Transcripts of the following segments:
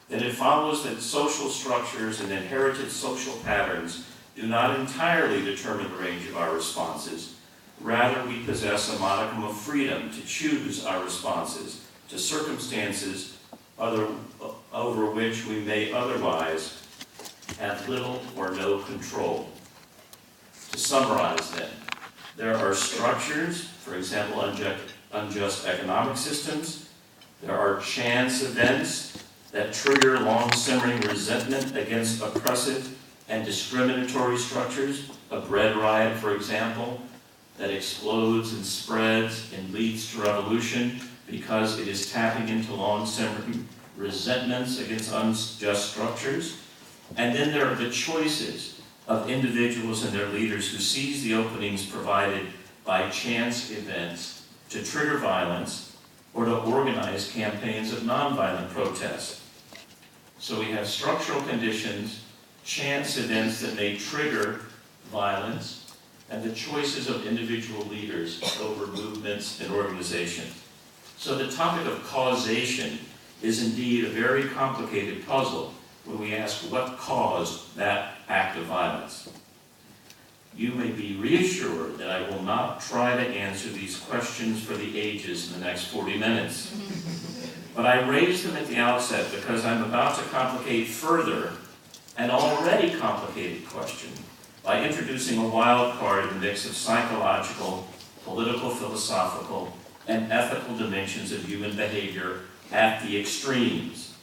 then it follows that social structures and inherited social patterns do not entirely determine the range of our responses. Rather, we possess a modicum of freedom to choose our responses to circumstances over which we may otherwise have little or no control. To summarize then, there are structures, for example, unjust economic systems. There are chance events that trigger long-simmering resentment against oppressive and discriminatory structures. A bread riot, for example, that explodes and spreads and leads to revolution because it is tapping into long-simmering resentments against unjust structures. And then there are the choices of individuals and their leaders who seize the openings provided by chance events to trigger violence or to organize campaigns of nonviolent protest. So we have structural conditions, chance events that may trigger violence, and the choices of individual leaders over movements and organizations. So the topic of causation is indeed a very complicated puzzle when we ask what caused that act of violence. You may be reassured that I will not try to answer these questions for the ages in the next 40 minutes. But I raised them at the outset because I'm about to complicate further an already complicated question by introducing a wild card in the mix of psychological, political, philosophical, and ethical dimensions of human behavior at the extremes,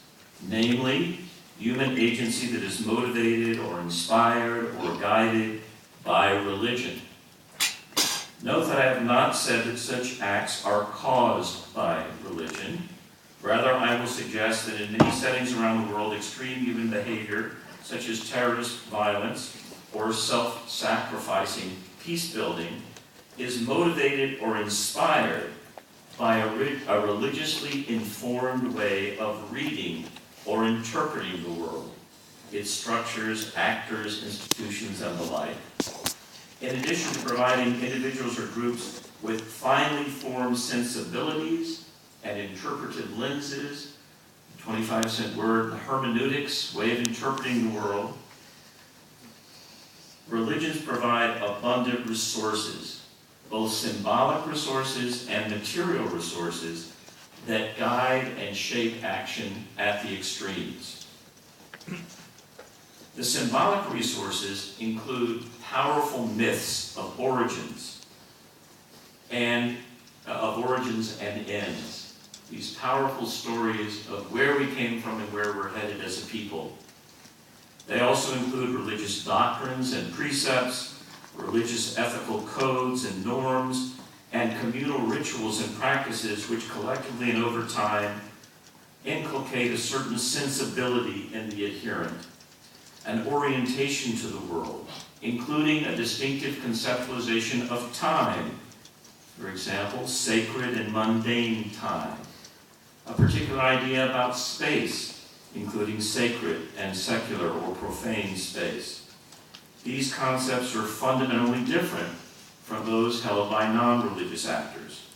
namely human agency that is motivated or inspired or guided by religion. Note that I have not said that such acts are caused by religion. Rather, I will suggest that in many settings around the world, extreme human behavior, such as terrorist violence or self-sacrificing peace building, is motivated or inspired by a religiously informed way of reading or interpreting the world, its structures, actors, institutions, and the like. In addition to providing individuals or groups with finely formed sensibilities and interpretive lenses, 25-cent word, hermeneutics, way of interpreting the world, religions provide abundant resources, both symbolic resources and material resources that guide and shape action at the extremes. The symbolic resources include powerful myths of origins and ends. These powerful stories of where we came from and where we're headed as a people. They also include religious doctrines and precepts, religious ethical codes and norms, and communal rituals and practices which collectively and over time inculcate a certain sensibility in the adherent, an orientation to the world, including a distinctive conceptualization of time, for example, sacred and mundane time, a particular idea about space, including sacred and secular or profane space. These concepts are fundamentally different from those held by non-religious actors.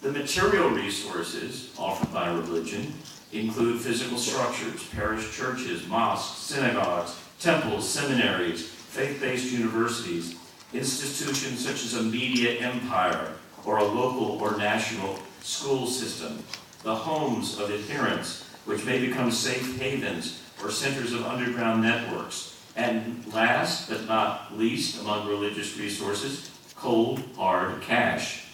The material resources offered by religion include physical structures, parish churches, mosques, synagogues, temples, seminaries, faith-based universities, institutions such as a media empire or a local or national school system, the homes of adherents, which may become safe havens or centers of underground networks, and last but not least among religious resources, cold, hard cash.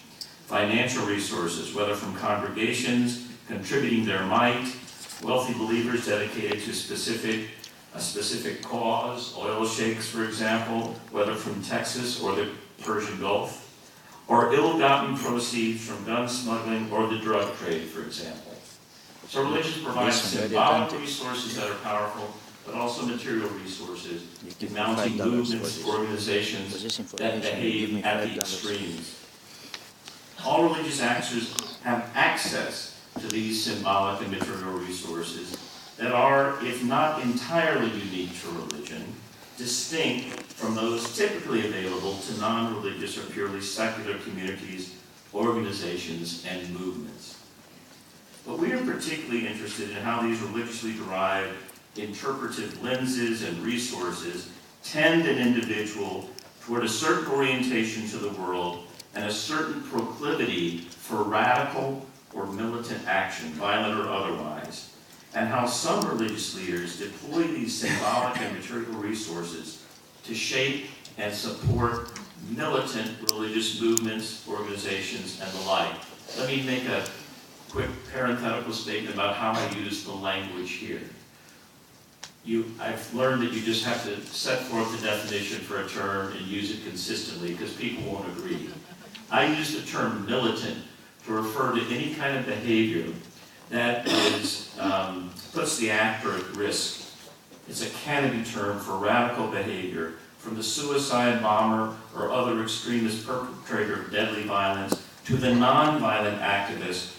Financial resources, whether from congregations contributing their might, wealthy believers dedicated to a specific cause, oil sheikhs, for example, whether from Texas or the Persian Gulf, or ill-gotten proceeds from gun smuggling or the drug trade, for example. So religion provides symbolic resources that are powerful, but also material resources, mounting movements, organizations that behave at the extremes. All religious actors have access to these symbolic and material resources that are, if not entirely unique to religion, distinct from those typically available to non-religious or purely secular communities, organizations, and movements. But we are particularly interested in how these religiously derived interpretive lenses and resources tend an individual toward a certain orientation to the world and a certain proclivity for radical or militant action, violent or otherwise, and how some religious leaders deploy these symbolic and material resources to shape and support militant religious movements, organizations, and the like. Let me make a quick parenthetical statement about how I use the language here. I've learned that you just have to set forth the definition for a term and use it consistently because people won't agree. I use the term militant to refer to any kind of behavior that puts the actor at risk. It's a Kennedy term for radical behavior, from the suicide bomber or other extremist perpetrator of deadly violence to the non-violent activist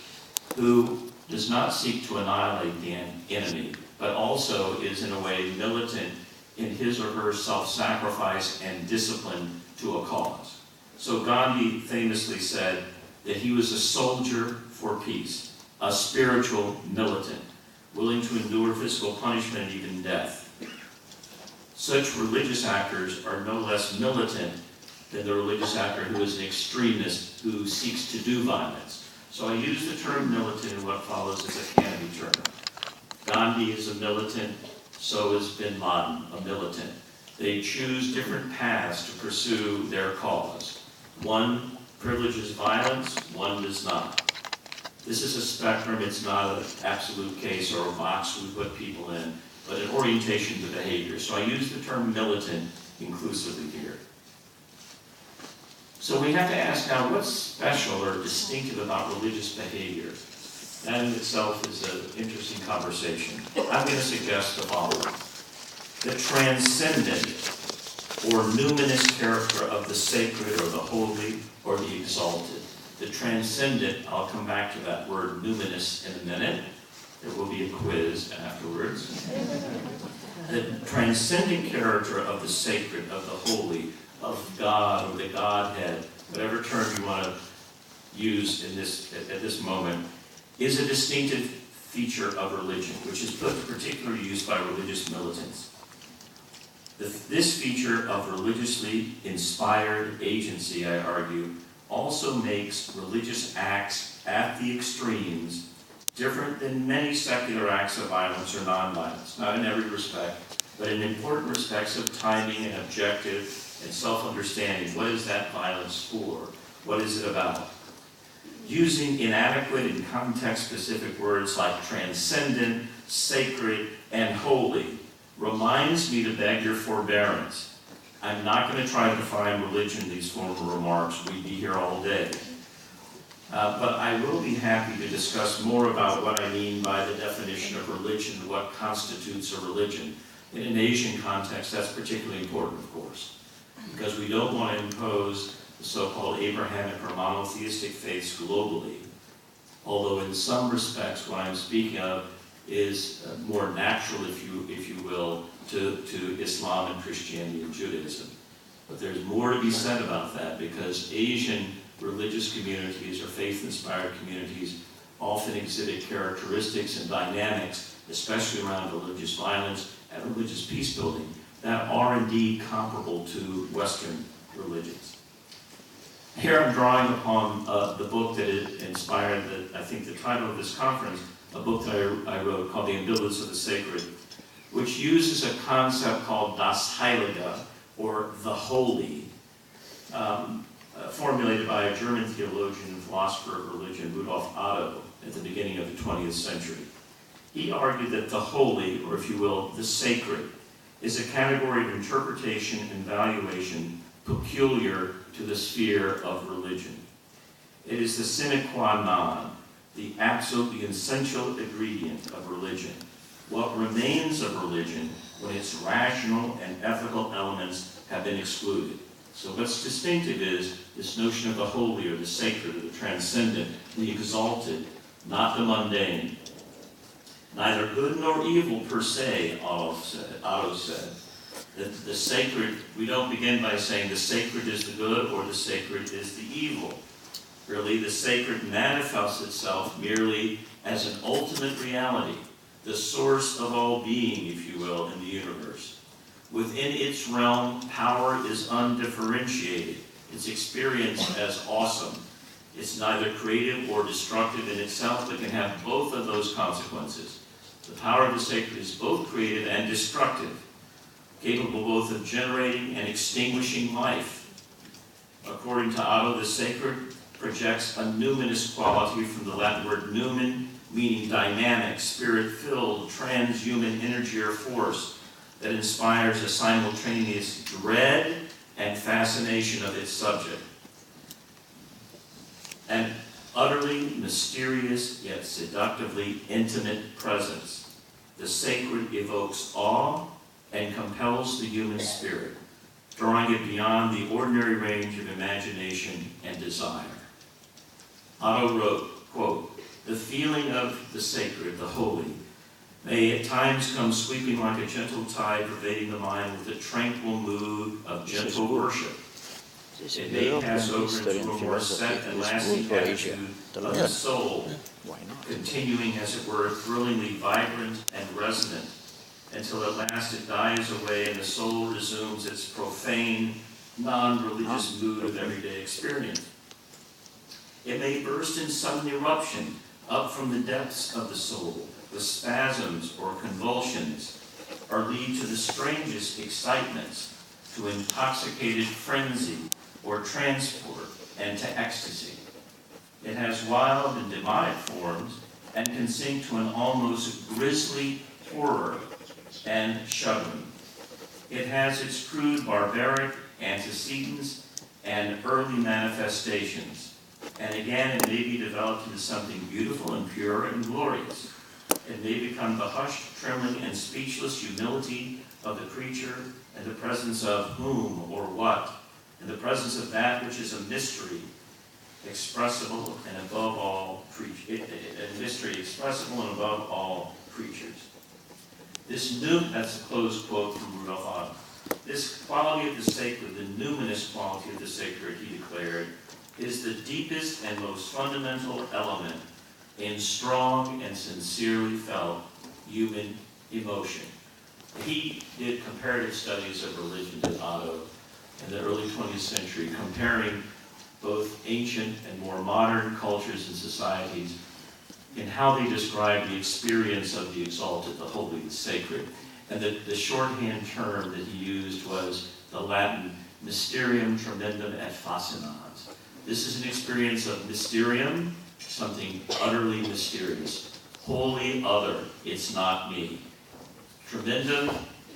who does not seek to annihilate the enemy, but also is in a way militant in his or her self-sacrifice and discipline to a cause. So Gandhi famously said that he was a soldier for peace, a spiritual militant, willing to endure physical punishment and even death. Such religious actors are no less militant than the religious actor who is an extremist who seeks to do violence. So I use the term militant in what follows as a Kennedy term. Gandhi is a militant, so is bin Laden a militant. They choose different paths to pursue their cause. One privileges violence, one does not. This is a spectrum, it's not an absolute case or a box we put people in, but an orientation to behavior. So I use the term militant inclusively here. So we have to ask now, what's special or distinctive about religious behavior? That in itself is an interesting conversation. I'm going to suggest the following. The transcendent or numinous character of the sacred or the holy or the exalted. The transcendent, I'll come back to that word numinous in a minute. There will be a quiz afterwards. The transcendent character of the sacred, of the holy, of God or the Godhead, whatever term you want to use in at this moment, is a distinctive feature of religion, which is put to particular use by religious militants. This feature of religiously inspired agency, I argue, also makes religious acts at the extremes different than many secular acts of violence or nonviolence, not in every respect, but in important respects of timing and objective and self-understanding. What is that violence for? What is it about? Using inadequate and context-specific words like transcendent, sacred, and holy reminds me to beg your forbearance. I'm not going to try to define religion in these formal remarks. We'd be here all day. But I will be happy to discuss more about what I mean by the definition of religion, what constitutes a religion. In an Asian context, that's particularly important, of course, because we don't want to impose the so-called Abrahamic or monotheistic faiths globally, although in some respects what I'm speaking of is more natural, if you will, to Islam and Christianity and Judaism. But there's more to be said about that, because Asian religious communities or faith-inspired communities often exhibit characteristics and dynamics, especially around religious violence and religious peace building, that are indeed comparable to Western religions. Here I'm drawing upon the book that inspired, I think, the title of this conference, a book that I wrote called The Ambivalence of the Sacred, which uses a concept called Das Heilige, or the holy, formulated by a German theologian and philosopher of religion, Rudolf Otto, at the beginning of the 20th century. He argued that the holy, or if you will, the sacred, is a category of interpretation and valuation peculiar to the sphere of religion. It is the sine qua non, the absolutely essential ingredient of religion. What remains of religion when its rational and ethical elements have been excluded. So what's distinctive is this notion of the holy or the sacred or the transcendent, the exalted, not the mundane. Neither good nor evil per se, Otto said. The sacred, we don't begin by saying the sacred is the good or the sacred is the evil. Really, the sacred manifests itself merely as an ultimate reality, the source of all being, if you will, in the universe. Within its realm, power is undifferentiated. It's experienced as awesome. It's neither creative or destructive in itself, but can have both of those consequences. The power of the sacred is both creative and destructive, capable both of generating and extinguishing life. According to Otto, the sacred projects a numinous quality from the Latin word numen, meaning dynamic, spirit-filled, transhuman energy or force that inspires a simultaneous dread and fascination of its subject. An utterly mysterious yet seductively intimate presence. The sacred evokes awe and compels the human spirit, drawing it beyond the ordinary range of imagination and desire. Otto wrote, quote, "The feeling of the sacred, the holy, may at times come sweeping like a gentle tide, pervading the mind with a tranquil mood of gentle worship. It may pass over into a more set and lasting attitude of the soul, continuing, as it were, thrillingly vibrant and resonant, until at last it dies away and the soul resumes its profane, non-religious mood of everyday experience. It may burst in sudden eruption up from the depths of the soul, with spasms or convulsions, or lead to the strangest excitements, to intoxicated frenzy or transport, and to ecstasy. It has wild and demonic forms, and can sink to an almost grisly horror and shuddering. It has its crude barbaric antecedents and early manifestations, and again it may be developed into something beautiful and pure and glorious. It may become the hushed, trembling, and speechless humility of the creature in the presence of whom or what, in the presence of that which is a mystery, expressible and above all creatures. That's a close quote from Rudolf Otto. This quality of the sacred, the numinous quality of the sacred, he declared, is the deepest and most fundamental element in strong and sincerely felt human emotion. He did comparative studies of religion, did Otto, in the early 20th century, comparing both ancient and more modern cultures and societies in how they describe the experience of the exalted, the holy, the sacred. And the shorthand term that he used was the Latin mysterium tremendum et fascinans. This is an experience of mysterium, something utterly mysterious. Wholly other, it's not me. Tremendum,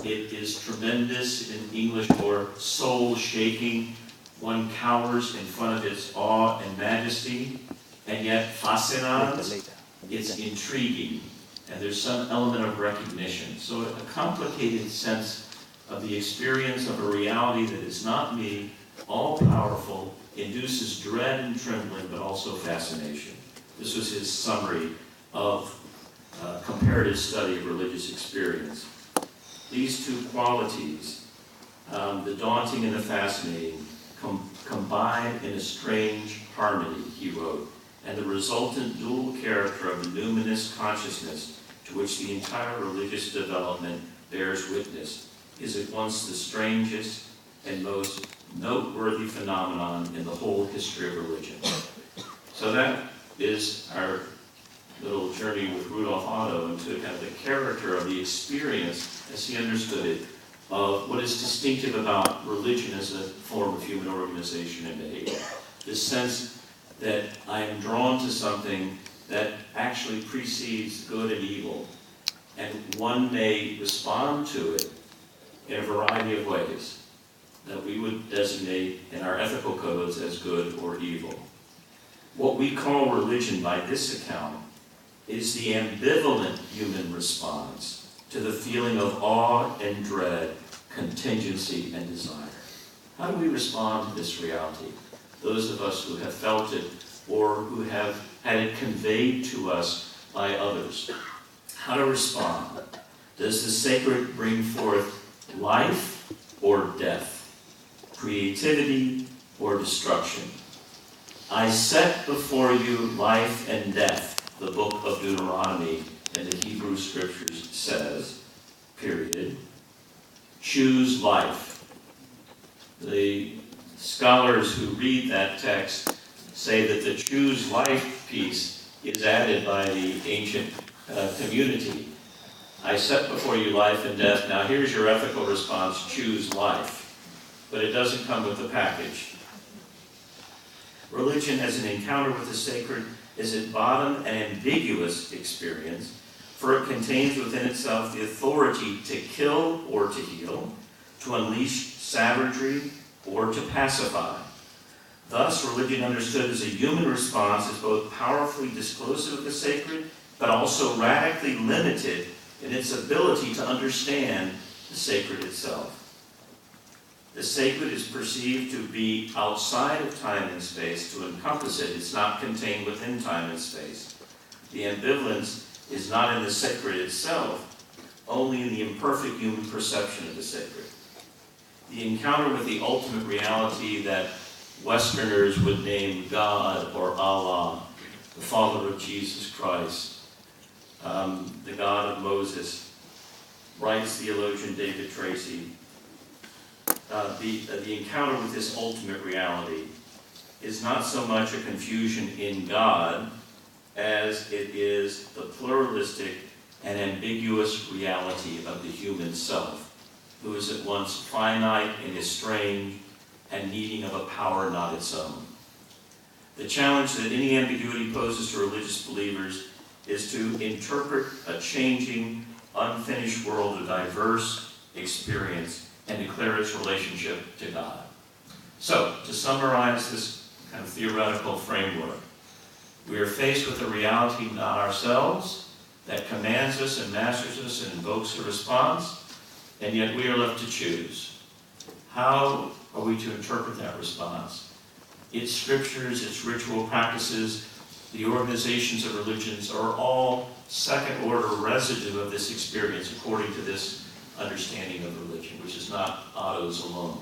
it is tremendous in English, or soul-shaking. One cowers in front of its awe and majesty, and yet fascinans, it's intriguing, and there's some element of recognition. So a complicated sense of the experience of a reality that is not me, all-powerful, induces dread and trembling, but also fascination. This was his summary of comparative study of religious experience. These two qualities, the daunting and the fascinating, combine in a strange harmony, he wrote, and the resultant dual character of the numinous consciousness to which the entire religious development bears witness is at once the strangest and most noteworthy phenomenon in the whole history of religion. So that is our little journey with Rudolf Otto into kind of the character of the experience, as he understood it, of what is distinctive about religion as a form of human organization and behavior. This sense that I am drawn to something that actually precedes good and evil, and one may respond to it in a variety of ways that we would designate in our ethical codes as good or evil. What we call religion by this account is the ambivalent human response to the feeling of awe and dread, contingency and desire. How do we respond to this reality? Those of us who have felt it or who have had it conveyed to us by others. How to respond? Does the sacred bring forth life or death? Creativity or destruction? I set before you life and death, the book of Deuteronomy in the Hebrew Scriptures says, period, choose life. The scholars who read that text say that the choose life piece is added by the ancient community. I set before you life and death. Now here's your ethical response, choose life. But it doesn't come with the package. Religion as an encounter with the sacred is at bottom an ambiguous experience, for it contains within itself the authority to kill or to heal, to unleash savagery or to pacify. Thus, religion understood as a human response is both powerfully disclosive of the sacred, but also radically limited in its ability to understand the sacred itself. The sacred is perceived to be outside of time and space, to encompass it. It's not contained within time and space. The ambivalence is not in the sacred itself, only in the imperfect human perception of the sacred. The encounter with the ultimate reality that Westerners would name God or Allah, the Father of Jesus Christ, the God of Moses, writes theologian David Tracy. The encounter with this ultimate reality is not so much a confusion in God as it is the pluralistic and ambiguous reality of the human self, who is at once finite and estranged and needing of a power not its own. The challenge that any ambiguity poses to religious believers is to interpret a changing, unfinished world of diverse experience and declare its relationship to God. So, to summarize this kind of theoretical framework, we are faced with a reality not ourselves that commands us and masters us and invokes a response, and yet we are left to choose. How are we to interpret that response? Its scriptures, its ritual practices, the organizations of religions are all second-order residue of this experience according to this understanding of religion, which is not Otto's alone.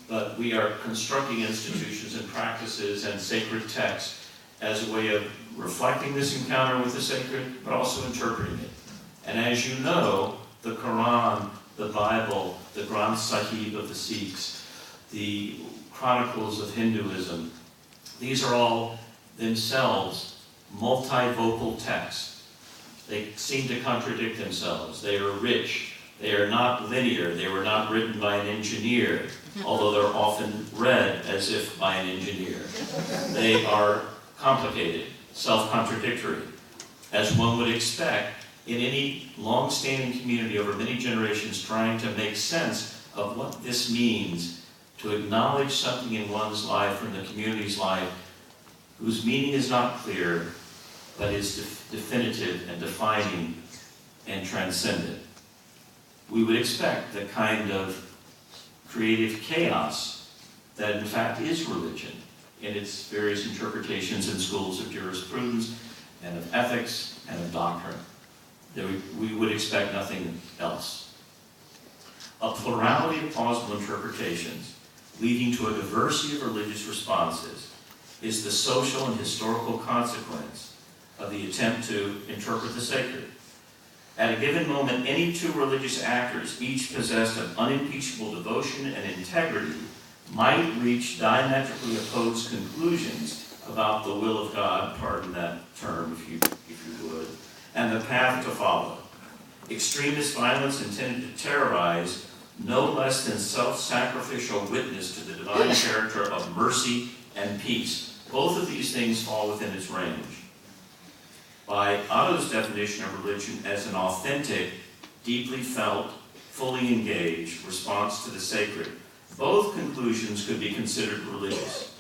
But we are constructing institutions and practices and sacred texts as a way of reflecting this encounter with the sacred, but also interpreting it. And as you know, the Quran, the Bible, the Granth Sahib of the Sikhs, the Chronicles of Hinduism, these are all themselves multivocal texts. They seem to contradict themselves. They are rich. They are not linear. They were not written by an engineer, although they're often read as if by an engineer. They are complicated, self-contradictory, as one would expect in any long-standing community over many generations trying to make sense of what this means to acknowledge something in one's life or in the community's life whose meaning is not clear, but is definitive and defining and transcendent. We would expect the kind of creative chaos that in fact is religion in its various interpretations in schools of jurisprudence and of ethics and of doctrine. That we would expect nothing else. A plurality of plausible interpretations leading to a diversity of religious responses is the social and historical consequence of the attempt to interpret the sacred. At a given moment, any two religious actors, each possessed of unimpeachable devotion and integrity, might reach diametrically opposed conclusions about the will of God, pardon that term if you would, and the path to follow. Extremist violence intended to terrorize no less than self-sacrificial witness to the divine character of mercy and peace. Both of these things fall within its range. By Otto's definition of religion as an authentic, deeply felt, fully engaged response to the sacred, both conclusions could be considered religious.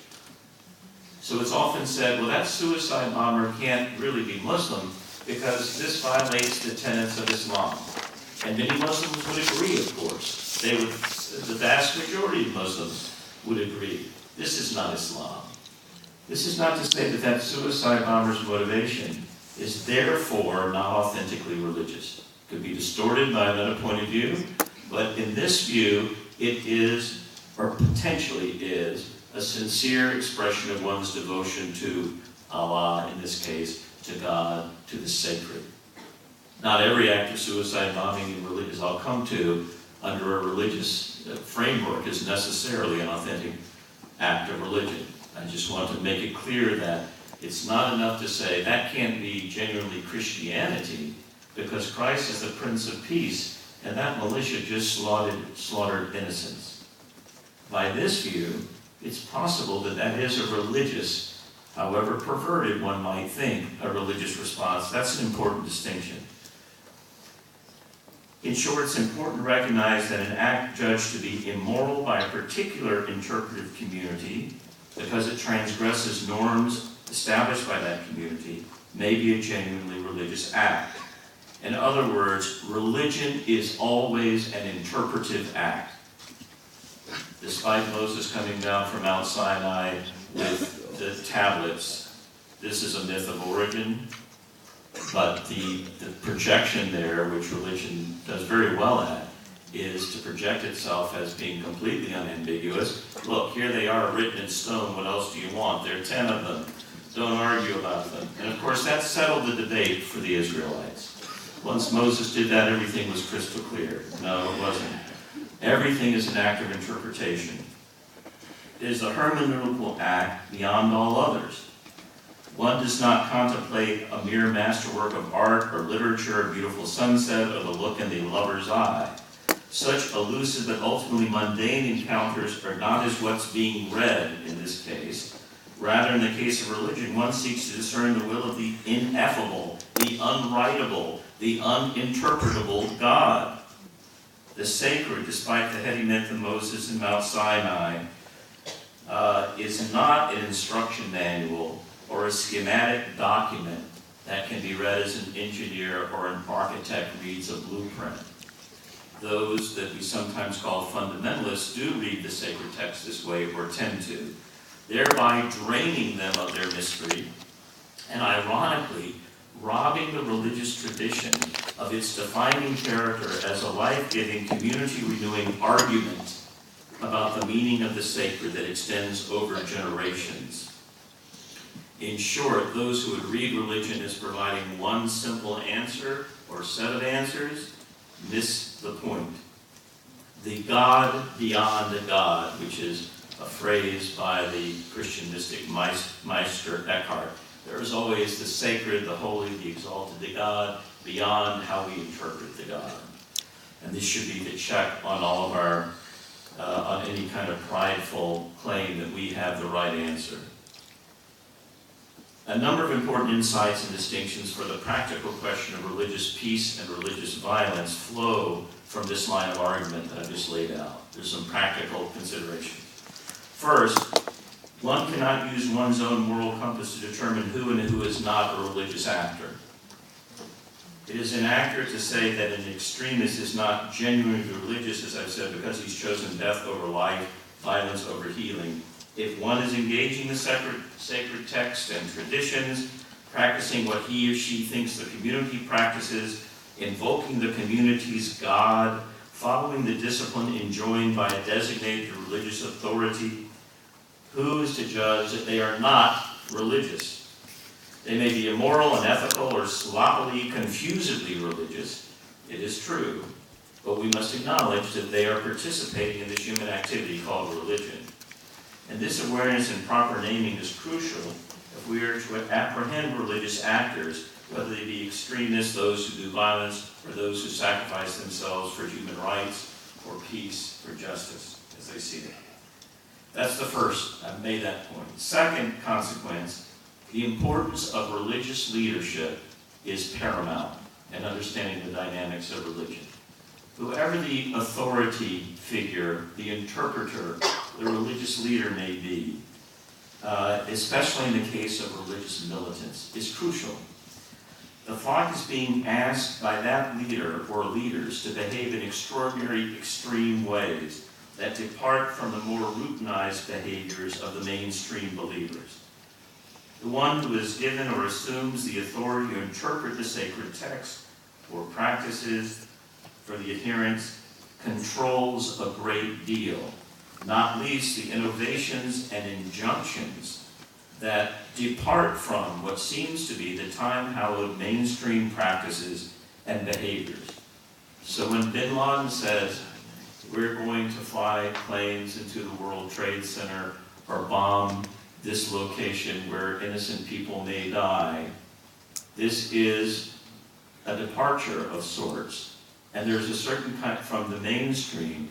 So it's often said, well, that suicide bomber can't really be Muslim because this violates the tenets of Islam. And many Muslims would agree, of course. The vast majority of Muslims would agree. This is not Islam. This is not to say that that suicide bomber's motivation is therefore not authentically religious. It could be distorted by another point of view, but in this view, it is, or potentially is, a sincere expression of one's devotion to Allah, in this case, to God, to the sacred. Not every act of suicide, bombing, and religious I'll come to under a religious framework is necessarily an authentic act of religion. I just want to make it clear that it's not enough to say that can't be genuinely Christianity, because Christ is the Prince of Peace, and that militia just slaughtered innocents. By this view, it's possible that that is a religious, however perverted one might think, a religious response. That's an important distinction. In short, it's important to recognize that an act judged to be immoral by a particular interpretive community, because it transgresses norms established by that community, may be a genuinely religious act. In other words, religion is always an interpretive act. Despite Moses coming down from Mount Sinai with the tablets, this is a myth of origin, but the projection there, which religion does very well at, is to project itself as being completely unambiguous. Look, here they are written in stone. What else do you want? There are 10 of them. Don't argue about them. And of course, that settled the debate for the Israelites. Once Moses did that, everything was crystal clear. No, it wasn't. Everything is an act of interpretation. It is a hermeneutical act beyond all others. One does not contemplate a mere masterwork of art or literature, a beautiful sunset, or the look in the lover's eye. Such elusive but ultimately mundane encounters are not as what's being read in this case. Rather, in the case of religion, one seeks to discern the will of the ineffable, the unwritable, the uninterpretable God. The sacred, despite the heady myth of Moses and Mount Sinai, is not an instruction manual or a schematic document that can be read as an engineer or an architect reads a blueprint. Those that we sometimes call fundamentalists do read the sacred text this way, or tend to, thereby draining them of their mystery, and ironically, robbing the religious tradition of its defining character as a life-giving, community-renewing argument about the meaning of the sacred that extends over generations. In short, those who would read religion as providing one simple answer or set of answers miss the point. The God beyond a God, which is a phrase by the Christian mystic Meister Eckhart. There is always the sacred, the holy, the exalted, the God beyond how we interpret the God. And this should be the check on all of our, on any kind of prideful claim that we have the right answer. A number of important insights and distinctions for the practical question of religious peace and religious violence flow from this line of argument that I've just laid out. There's some practical considerations. First, one cannot use one's own moral compass to determine who and who is not a religious actor. It is inaccurate to say that an extremist is not genuinely religious, as I've said, because he's chosen death over life, violence over healing. If one is engaging the sacred text and traditions, practicing what he or she thinks the community practices, invoking the community's God, following the discipline enjoined by a designated religious authority, who is to judge that they are not religious? They may be immoral, unethical, or sloppily, confusedly religious. It is true, but we must acknowledge that they are participating in this human activity called religion. And this awareness and proper naming is crucial if we are to apprehend religious actors, whether they be extremists, those who do violence, or those who sacrifice themselves for human rights, for peace, for justice, as they see it. That's the first. I've made that point. Second consequence, the importance of religious leadership is paramount in understanding the dynamics of religion. Whoever the authority figure, the interpreter, the religious leader may be, especially in the case of religious militants, is crucial. The flock is being asked by that leader or leaders to behave in extraordinary, extreme ways that depart from the more routinized behaviors of the mainstream believers. The one who is given or assumes the authority to interpret the sacred text or practices for the adherents controls a great deal, not least the innovations and injunctions that depart from what seems to be the time-hallowed mainstream practices and behaviors. So when bin Laden says, we're going to fly planes into the World Trade Center or bomb this location where innocent people may die, this is a departure of sorts. And there's a certain kind from the mainstream,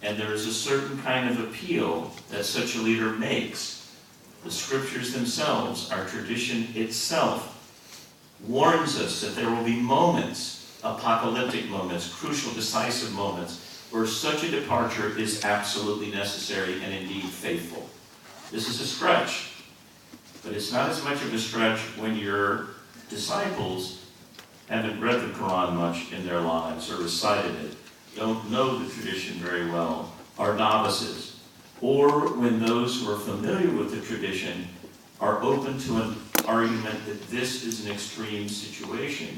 and there's a certain kind of appeal that such a leader makes. The scriptures themselves, our tradition itself, warns us that there will be moments, apocalyptic moments, crucial, decisive moments, where such a departure is absolutely necessary and indeed faithful. This is a stretch, but it's not as much of a stretch when your disciples haven't read the Quran much in their lives or recited it, don't know the tradition very well, are novices, or when those who are familiar with the tradition are open to an argument that this is an extreme situation.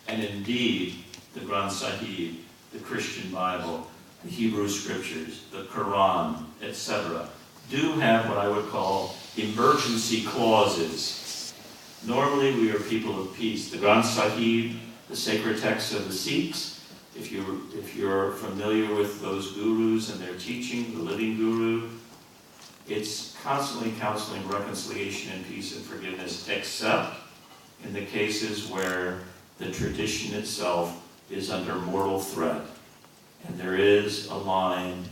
And indeed, the Quran Sahib, the Christian Bible, the Hebrew Scriptures, the Quran, etc., do have what I would call emergency clauses. Normally, we are people of peace. The Quran Sahib, the sacred text of the Sikhs, if you're familiar with those gurus and their teaching, the living guru, it's constantly counseling reconciliation and peace and forgiveness, except in the cases where the tradition itself is under mortal threat. And there is a line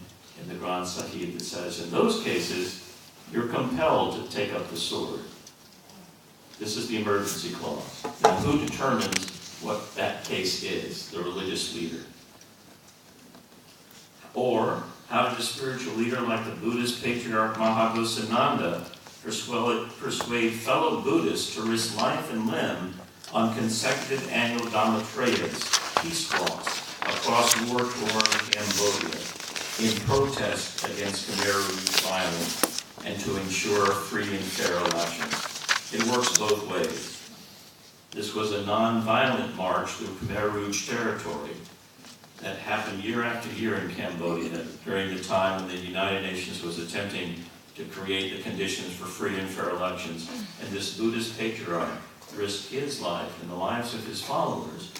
in the Quran Sahib that says, in those cases, you're compelled to take up the sword. This is the emergency clause. Now, who determines what that case is? The religious leader. Or, how did a spiritual leader like the Buddhist patriarch Mahaghosananda persuade fellow Buddhists to risk life and limb on consecutive annual Dhammatrayas, peace walks, across war-torn Cambodia, in protest against Khmer Rouge violence and to ensure free and fair elections? It works both ways. This was a non-violent march through Khmer Rouge territory that happened year after year in Cambodia during the time when the United Nations was attempting to create the conditions for free and fair elections. And this Buddhist patriarch risked his life and the lives of his followers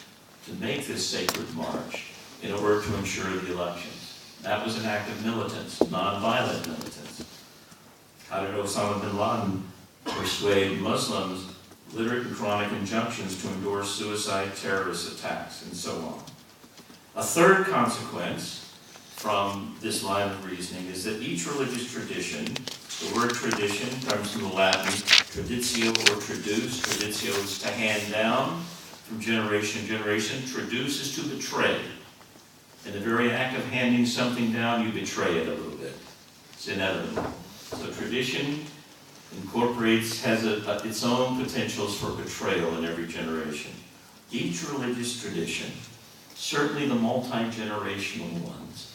to make this sacred march in order to ensure the elections. That was an act of militance, non-violent militance. How did Osama bin Laden persuade Muslims literate and Quranic injunctions to endorse suicide terrorist attacks, and so on? A third consequence from this line of reasoning is that each religious tradition, the word tradition comes from the Latin traditio or traduce. Traditio is to hand down from generation to generation. Traduce is to betray. In the very act of handing something down, you betray it a little bit. It's inevitable. So tradition has its own potentials for betrayal in every generation. Each religious tradition, certainly the multi-generational ones,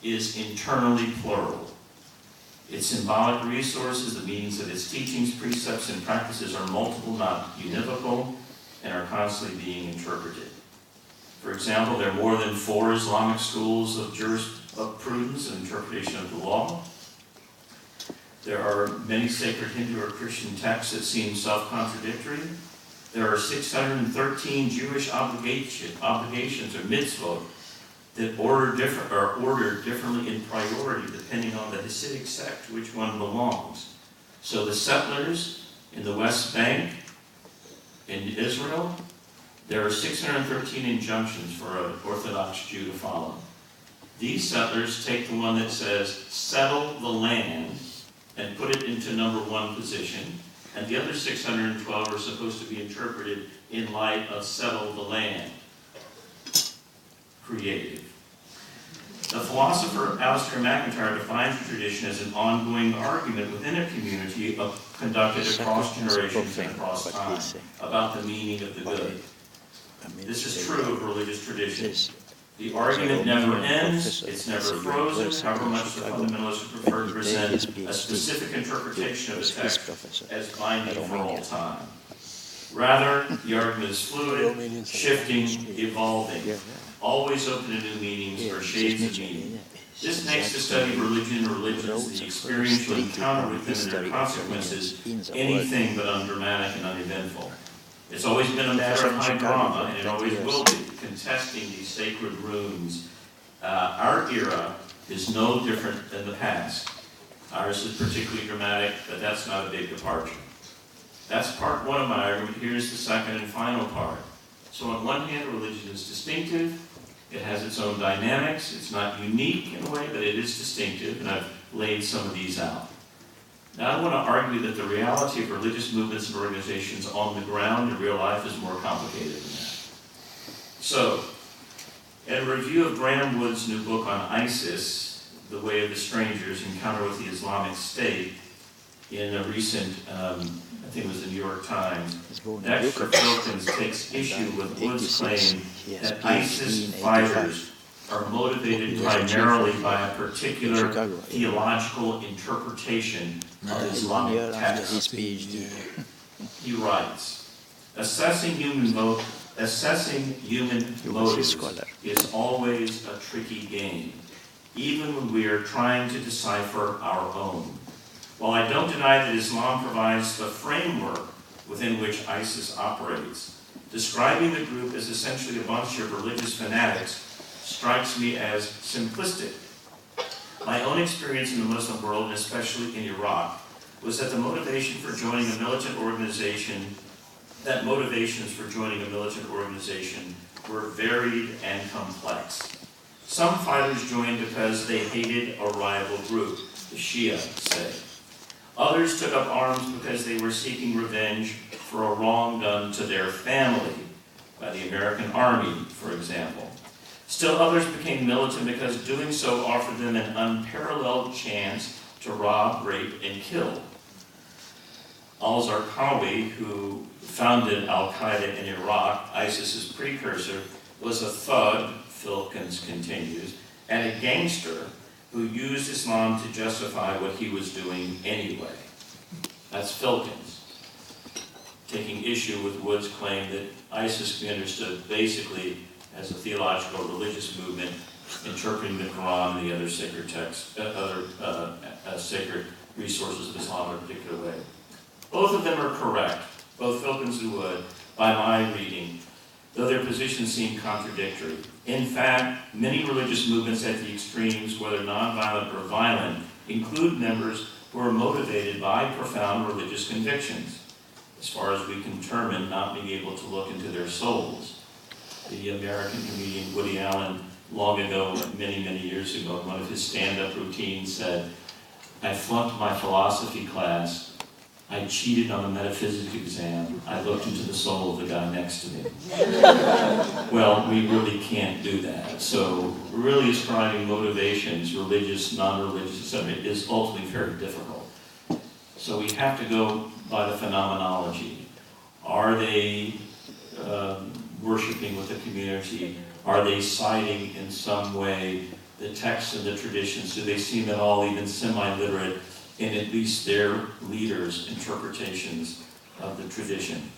is internally plural. Its symbolic resources, the meanings of its teachings, precepts, and practices are multiple, not univocal, and are constantly being interpreted. For example, there are more than 4 Islamic schools of jurisprudence and interpretation of the law. There are many sacred Hindu or Christian texts that seem self-contradictory. There are 613 Jewish obligations or mitzvot that are ordered differently in priority depending on the Hasidic sect to which one belongs. So the settlers in the West Bank in Israel, there are 613 injunctions for an Orthodox Jew to follow. These settlers take the one that says, settle the land, and put it into number 1 position, and the other 612 are supposed to be interpreted in light of settle the land. Creative. The philosopher Alistair MacIntyre defines the tradition as an ongoing argument within a community conducted across generations and across time about the meaning of the good. This is true of religious traditions. The argument never ends, it's never frozen, however much the fundamentalists would prefer to present a specific interpretation of the text as binding for all time. Rather, the argument is fluid, shifting, evolving, always open to new meanings or shades of meaning. This makes the study of religion or religions, the experiential encounter with them and their consequences, anything but undramatic and uneventful. It's always been a matter of high drama, and it always will be, contesting these sacred runes. Our era is no different than the past. Ours is particularly dramatic, but that's not a big departure. That's part one of my argument. Here's the second and final part. So on one hand, religion is distinctive. It has its own dynamics. It's not unique in a way, but it is distinctive, and I've laid some of these out. Now I want to argue that the reality of religious movements and organizations on the ground in real life is more complicated than that. So, in a review of Graham Wood's new book on ISIS, The Way of the Strangers, Encounter with the Islamic State, in a recent, I think it was the New York Times, Dexter Filkins takes issue with Wood's claim that ISIS fighters are motivated primarily by a particular theological interpretation of Islamic texts. He writes, assessing human motives is always a tricky game, even when we are trying to decipher our own. While I don't deny that Islam provides the framework within which ISIS operates, describing the group as essentially a bunch of religious fanatics strikes me as simplistic. My own experience in the Muslim world, and especially in Iraq, was that motivations for joining a militant organization were varied and complex. Some fighters joined because they hated a rival group, the Shia say. Others took up arms because they were seeking revenge for a wrong done to their family by the American Army, for example. Still others became militant because doing so offered them an unparalleled chance to rob, rape, and kill. Al-Zarqawi, who founded al-Qaeda in Iraq, ISIS's precursor, was a thug, Filkins continues, and a gangster who used Islam to justify what he was doing anyway. That's Filkins, taking issue with Wood's claim that ISIS can be understood basically as a theological religious movement interpreting the Quran and the other sacred texts, sacred resources of Islam in a particular way. Both of them are correct, both Filkins and Wood, by my reading, though their positions seem contradictory. In fact, many religious movements at the extremes, whether nonviolent or violent, include members who are motivated by profound religious convictions, as far as we can determine not being able to look into their souls. The American comedian Woody Allen, long ago, many, many years ago, in one of his stand-up routines said, I flunked my philosophy class, I cheated on a metaphysics exam, I looked into the soul of the guy next to me. Well, we really can't do that. So really ascribing motivations, religious, non-religious, etc., is ultimately very difficult. So we have to go by the phenomenology. Are they worshiping with the community? Are they citing in some way the texts and the traditions? Do they seem at all even semi-literate in at least their leaders' interpretations of the tradition?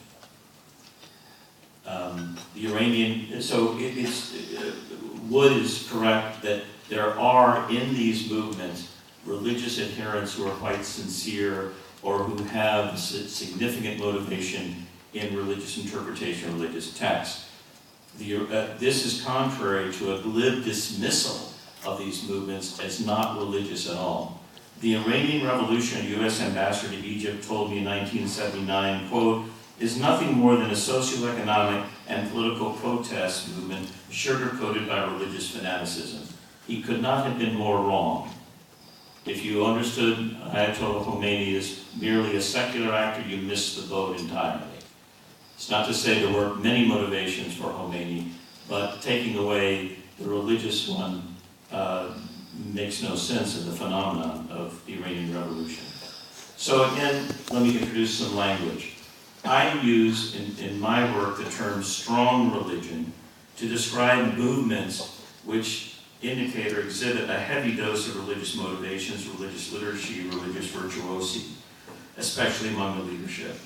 Wood is correct that there are in these movements religious adherents who are quite sincere or who have significant motivation in religious interpretation of religious texts. This is contrary to a glib dismissal of these movements as not religious at all. The Iranian Revolution, U.S. ambassador to Egypt, told me in 1979, quote, is nothing more than a socioeconomic and political protest movement sugar-coated by religious fanaticism. He could not have been more wrong. If you understood Ayatollah Khomeini as merely a secular actor, you missed the boat entirely. It's not to say there weren't many motivations for Khomeini, but taking away the religious one makes no sense in the phenomenon of the Iranian Revolution. So again, let me introduce some language. I use in my work the term strong religion to describe movements which indicate or exhibit a heavy dose of religious motivations, religious liturgy, religious virtuosi, especially among the leadership.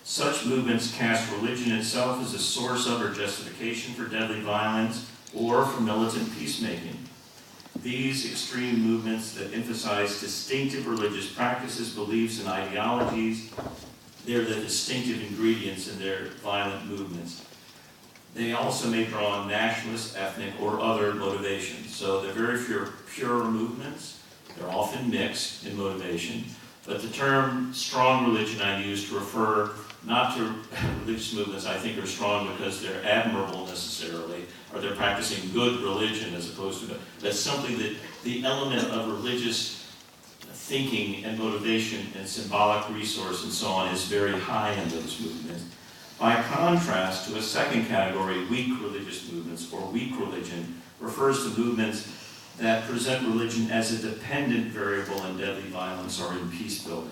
Such movements cast religion itself as a source of or justification for deadly violence or for militant peacemaking. These extreme movements that emphasize distinctive religious practices, beliefs, and ideologies, they're the distinctive ingredients in their violent movements. They also may draw on nationalist, ethnic, or other motivations. So they're very pure movements. They're often mixed in motivation. But the term strong religion I use to refer not to religious movements I think are strong because they're admirable necessarily, or they're practicing good religion as opposed to, that's something that the element of religious thinking and motivation and symbolic resource and so on is very high in those movements. By contrast to a second category, weak religious movements, or weak religion, refers to movements that present religion as a dependent variable in deadly violence or in peace building.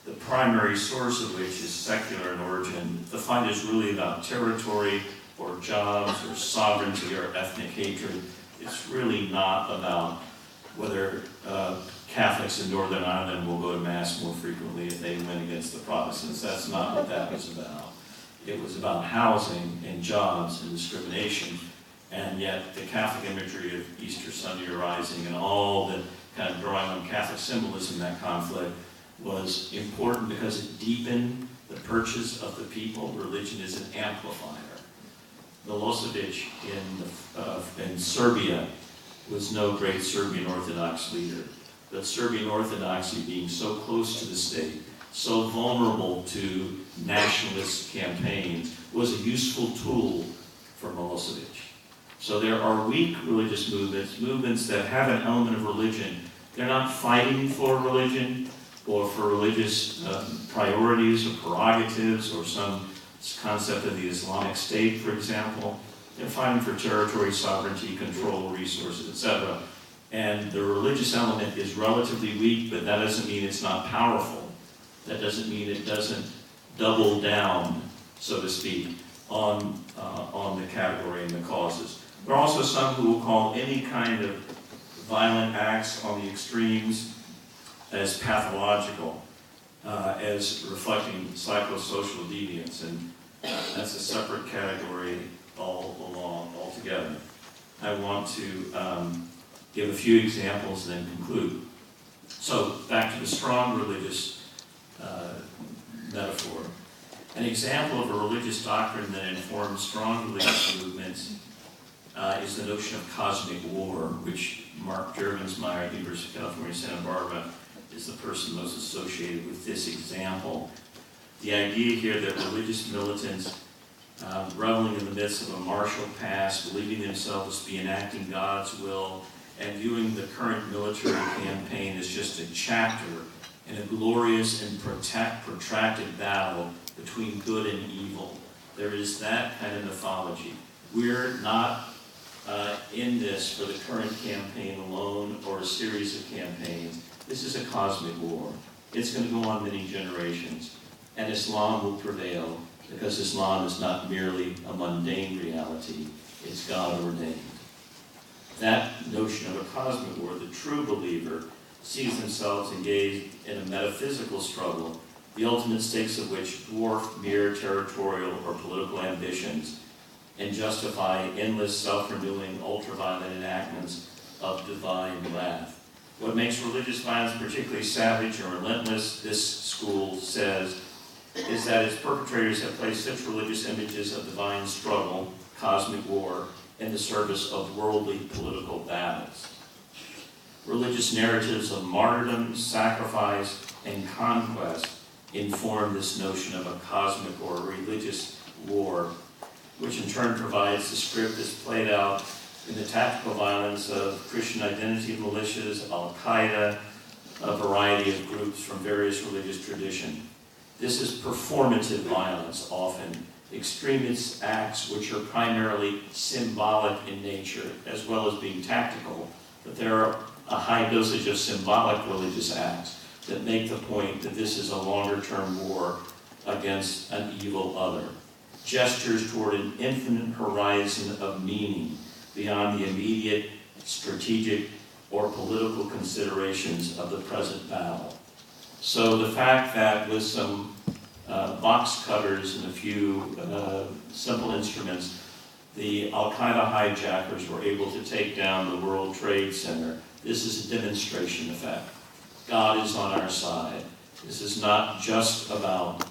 The primary source of which is secular in origin. The fight is really about territory or jobs or sovereignty or ethnic hatred. It's really not about whether Catholics in Northern Ireland will go to Mass more frequently if they win against the Protestants. That's not what that was about. It was about housing and jobs and discrimination. And yet the Catholic imagery of Easter Sunday Rising and all the kind of drawing on Catholic symbolism in that conflict was important because it deepened the purchase of the people. Religion is an amplifier. Milosevic in Serbia was no great Serbian Orthodox leader, but Serbian Orthodoxy being so close to the state, so vulnerable to nationalist campaigns, was a useful tool for Milosevic. So there are weak religious movements, movements that have an element of religion. They're not fighting for religion or for religious priorities or prerogatives or some concept of the Islamic State, for example. They're fighting for territory, sovereignty, control, resources, etc. And the religious element is relatively weak, but that doesn't mean it's not powerful. That doesn't mean it doesn't double down, so to speak, on the category and the causes. There are also some who will call any kind of violent acts on the extremes as pathological, as reflecting psychosocial deviance, and that's a separate category altogether. I want to give a few examples and then conclude. So back to the strong religious metaphor. An example of a religious doctrine that informs strong religious movements is the notion of cosmic war, which Mark Juergensmeyer, University of California, Santa Barbara, is the person most associated with this example. The idea here that religious militants reveling in the midst of a martial past, believing themselves to be enacting God's will, and viewing the current military campaign as just a chapter in a glorious and protracted battle between good and evil. There is that kind of mythology. We're not in this for the current campaign alone or a series of campaigns. This is a cosmic war. It's going to go on many generations, and Islam will prevail because Islam is not merely a mundane reality, it's God ordained. That notion of a cosmic war, the true believer sees themselves engaged in a metaphysical struggle, the ultimate stakes of which dwarf mere territorial or political ambitions and justify endless self-renewing ultraviolet enactments of divine wrath. What makes religious violence particularly savage and relentless, this school says, is that its perpetrators have placed such religious images of divine struggle, cosmic war, in the service of worldly political battles. Religious narratives of martyrdom, sacrifice, and conquest inform this notion of a cosmic or religious war, which in turn provides the script that's played out in the tactical violence of Christian identity militias, Al-Qaeda, a variety of groups from various religious traditions. This is performative violence often, extremist acts which are primarily symbolic in nature as well as being tactical, but there are a high dosage of symbolic religious acts that make the point that this is a longer-term war against an evil other. Gestures toward an infinite horizon of meaning beyond the immediate, strategic, or political considerations of the present battle. So the fact that with some box cutters and a few simple instruments, the Al-Qaeda hijackers were able to take down the World Trade Center. This is a demonstration effect. God is on our side. This is not just about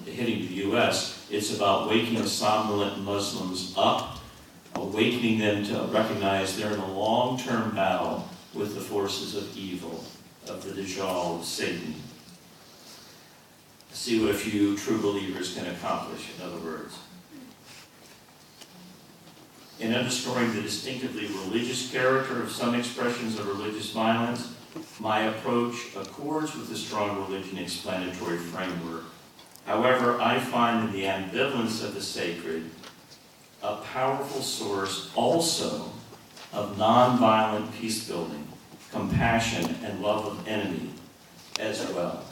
hitting the U.S. It's about waking somnolent Muslims up, awakening them to recognize they're in a long-term battle with the forces of evil, of the Dajjal, of Satan. See what a few true believers can accomplish, in other words. In underscoring the distinctively religious character of some expressions of religious violence, my approach accords with the strong religion explanatory framework. However, I find in the ambivalence of the sacred a powerful source also of nonviolent peace-building, compassion, and love of enemy as well.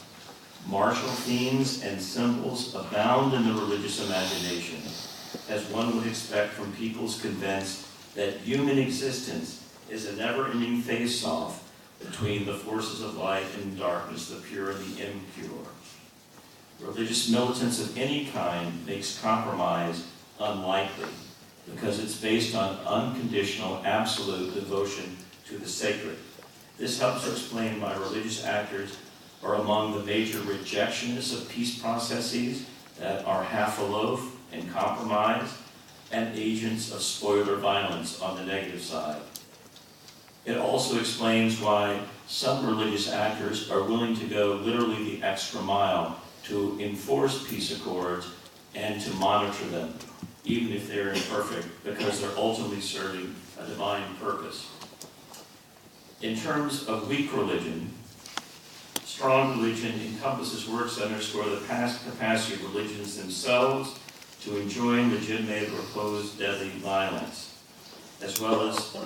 Martial themes and symbols abound in the religious imagination, as one would expect from peoples convinced that human existence is a never-ending face-off between the forces of light and darkness, the pure and the impure. Religious militance of any kind makes compromise unlikely because it's based on unconditional, absolute devotion to the sacred. This helps to explain why religious actors are among the major rejectionists of peace processes that are half a loaf and compromise, and agents of spoiler violence on the negative side. It also explains why some religious actors are willing to go literally the extra mile to enforce peace accords and to monitor them, even if they're imperfect, because they're ultimately serving a divine purpose. In terms of weak religion, strong religion encompasses works that underscore the past capacity of religions themselves to enjoin, legitimate, or oppose deadly violence, as well as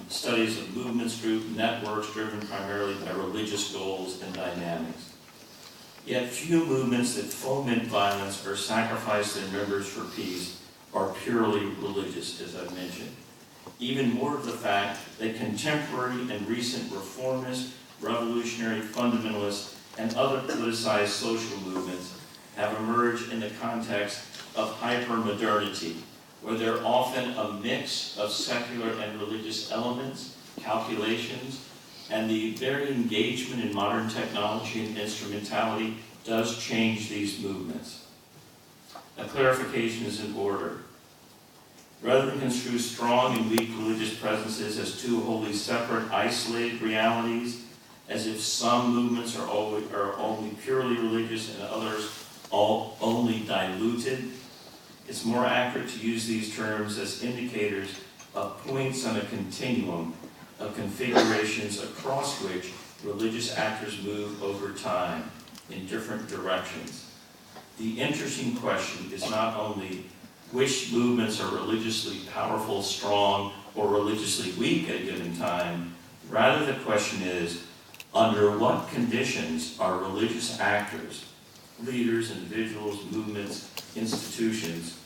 studies of movements, group networks driven primarily by religious goals and dynamics. Yet few movements that foment violence or sacrifice their members for peace are purely religious, as I've mentioned. Even more of the fact that contemporary and recent reformist, revolutionary, fundamentalist, and other politicized social movements have emerged in the context of hypermodernity, where they're often a mix of secular and religious elements, calculations, and the very engagement in modern technology and instrumentality does change these movements. A clarification is in order. Rather than construe strong and weak religious presences as two wholly separate, isolated realities, as if some movements are only purely religious and others only diluted, it's more accurate to use these terms as indicators of points on a continuum of configurations across which religious actors move over time in different directions. The interesting question is not only which movements are religiously powerful, strong, or religiously weak at a given time. Rather, the question is, under what conditions are religious actors, leaders, individuals, movements, institutions,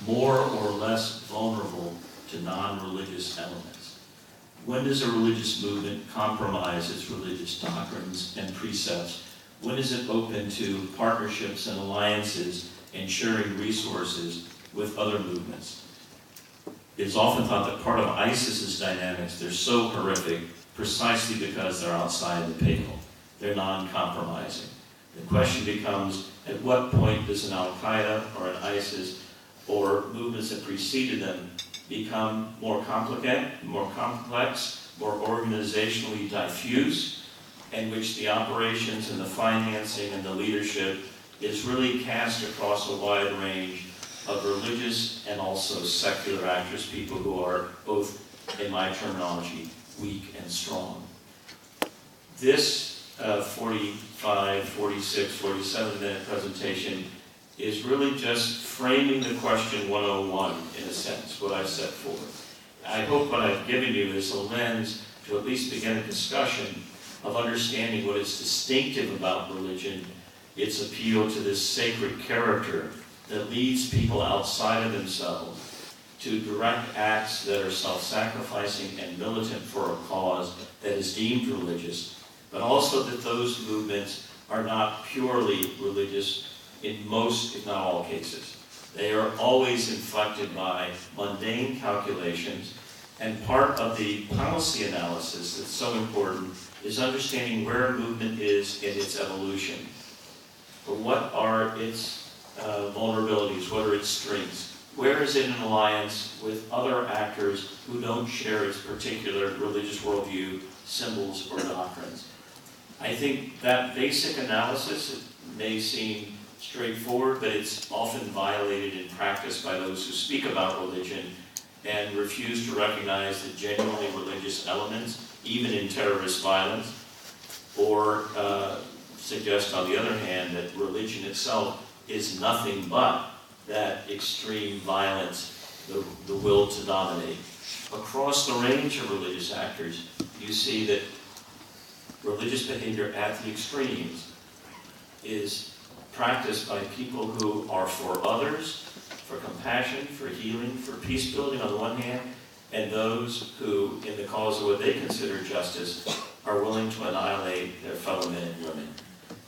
more or less vulnerable to non-religious elements? When does a religious movement compromise its religious doctrines and precepts? When is it open to partnerships and alliances and sharing resources with other movements? It's often thought that part of ISIS's dynamics, they're so horrific precisely because they're outside the pale. They're non-compromising. The question becomes, at what point does an Al-Qaeda or an ISIS or movements that preceded them become more complicated, more complex, more organizationally diffuse, in which the operations and the financing and the leadership is really cast across a wide range of religious and also secular actors, people who are both, in my terminology, weak and strong. This 45, 46, 47-minute presentation is really just framing the question 101, in a sense, what I've set forth. I hope what I've given you is a lens to at least begin a discussion of understanding what is distinctive about religion, its appeal to this sacred character that leads people outside of themselves to direct acts that are self-sacrificing and militant for a cause that is deemed religious, but also that those movements are not purely religious in most, if not all cases. They are always inflected by mundane calculations, and part of the policy analysis that's so important is understanding where a movement is in its evolution. But what are its vulnerabilities? What are its strengths? Where is it in alliance with other actors who don't share its particular religious worldview, symbols, or doctrines? I think that basic analysis may seem straightforward, but it's often violated in practice by those who speak about religion and refuse to recognize the genuinely religious elements, even in terrorist violence, or suggest, on the other hand, that religion itself is nothing but that extreme violence, the will to dominate. Across the range of religious actors, you see that religious behavior at the extremes is practiced by people who are for others, for compassion, for healing, for peace building on the one hand, and those who, in the cause of what they consider justice, are willing to annihilate their fellow men and women.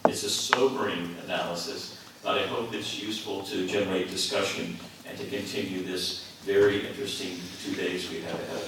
It's a sobering analysis, but I hope it's useful to generate discussion and to continue this very interesting 2 days we have ahead of us.